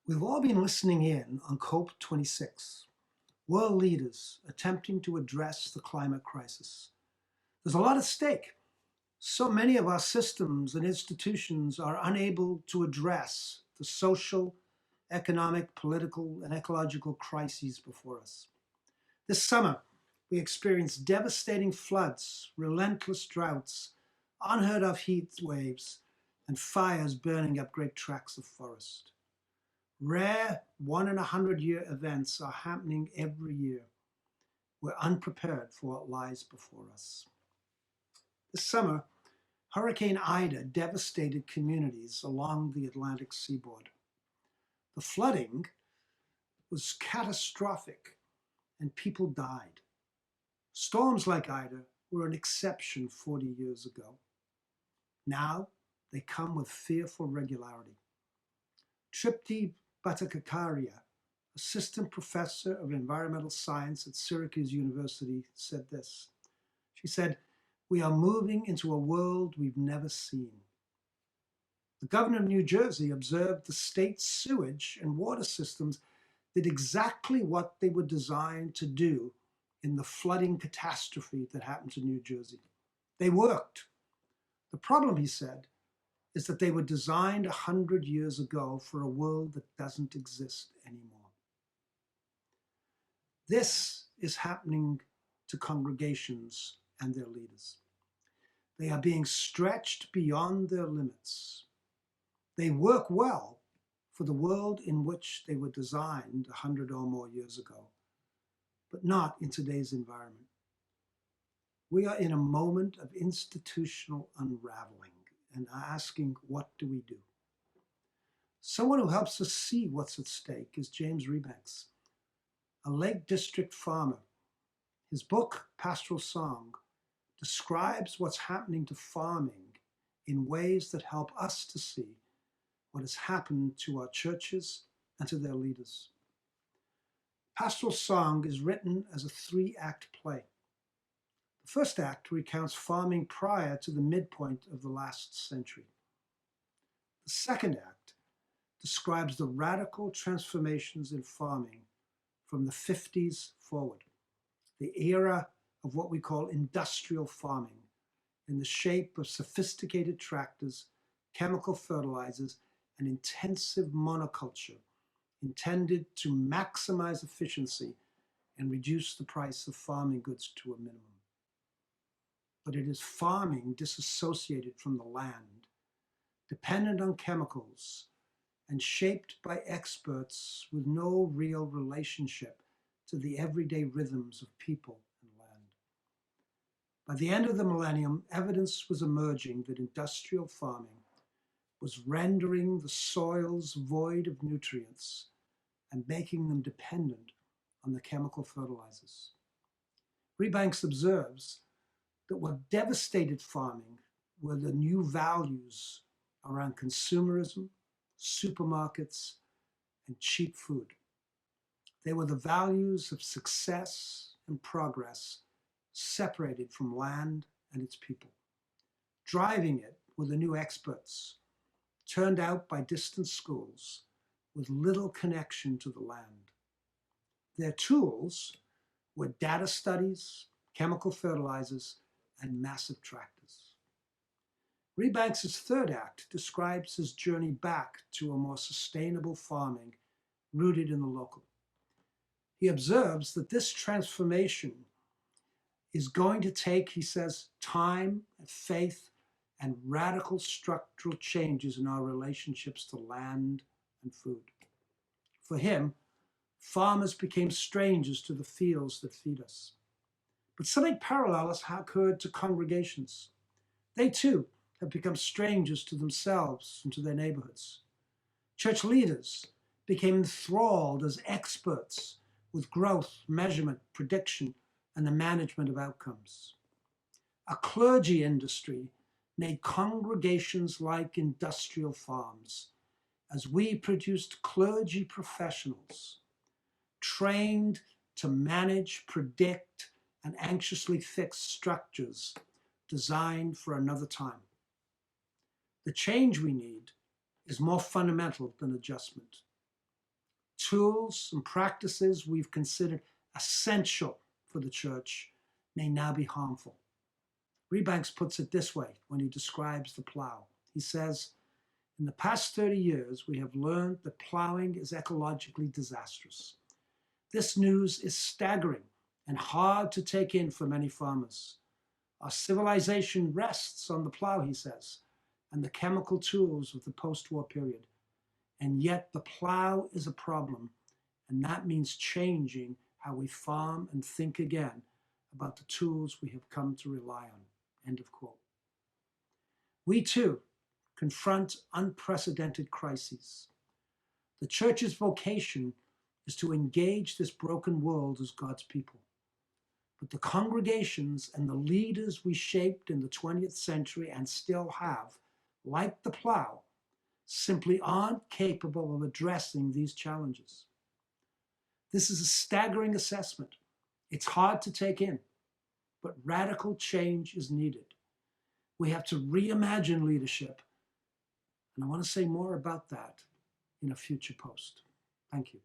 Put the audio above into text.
We've all been listening in on COP26, world leaders attempting to address the climate crisis. There's a lot at stake. So many of our systems and institutions are unable to address the social, economic, political, and ecological crises before us. This summer, we experienced devastating floods, relentless droughts, unheard of heat waves, and fires burning up great tracts of forest. Rare 1 in 100 year events are happening every year. We're unprepared for what lies before us. This summer, Hurricane Ida devastated communities along the Atlantic seaboard. The flooding was catastrophic and people died. Storms like Ida were an exception 40 years ago. Now they come with fearful regularity. Tripti Bhattacharya, assistant professor of environmental science at Syracuse University, said this. She said, "We are moving into a world we've never seen." The governor of New Jersey observed the state's sewage and water systems did exactly what they were designed to do in the flooding catastrophe that happened to New Jersey. They worked. The problem, he said, is that they were designed 100 years ago for a world that doesn't exist anymore. This is happening to congregations and their leaders. They are being stretched beyond their limits. They work well for the world in which they were designed 100 or more years ago, but not in today's environment. We are in a moment of institutional unraveling and are asking, what do we do? Someone who helps us see what's at stake is James Rebanks, a Lake District farmer. His book, Pastoral Song, describes what's happening to farming in ways that help us to see what has happened to our churches and to their leaders. Pastoral Song is written as a 3-act play. The first act recounts farming prior to the midpoint of the last century. The second act describes the radical transformations in farming from the 50s forward, the era of what we call industrial farming, in the shape of sophisticated tractors, chemical fertilizers, and intensive monoculture intended to maximize efficiency and reduce the price of farming goods to a minimum. But it is farming disassociated from the land, dependent on chemicals, and shaped by experts with no real relationship to the everyday rhythms of people and land. By the end of the millennium, evidence was emerging that industrial farming was rendering the soils void of nutrients and making them dependent on the chemical fertilizers. Rebanks observes that what devastated farming were the new values around consumerism, supermarkets, and cheap food. They were the values of success and progress separated from land and its people. Driving it were the new experts, turned out by distant schools with little connection to the land. Their tools were data studies, chemical fertilizers, and massive tractors. Rebanks' third act describes his journey back to a more sustainable farming rooted in the local. He observes that this transformation is going to take, he says, time, faith, and radical structural changes in our relationships to land and food. For him, farmers became strangers to the fields that feed us. But something parallel has occurred to congregations. They too have become strangers to themselves and to their neighborhoods. Church leaders became enthralled as experts with growth, measurement, prediction, and the management of outcomes. A clergy industry made congregations like industrial farms as we produced clergy professionals trained to manage, predict, and anxiously fix structures designed for another time. The change we need is more fundamental than adjustment. tools and practices we've considered essential for the church may now be harmful. Rebanks puts it this way when he describes the plow. He says, in the past 30 years, we have learned that plowing is ecologically disastrous. This news is staggering and hard to take in for many farmers. Our civilization rests on the plow, he says, and the chemical tools of the post-war period. And yet the plow is a problem, and that means changing how we farm and think again about the tools we have come to rely on. End of quote. We too confront unprecedented crises. The church's vocation is to engage this broken world as God's people. But the congregations and the leaders we shaped in the 20th century and still have, like the plow, simply aren't capable of addressing these challenges. This is a staggering assessment. It's hard to take in, but radical change is needed. We have to reimagine leadership, and I want to say more about that in a future post. Thank you.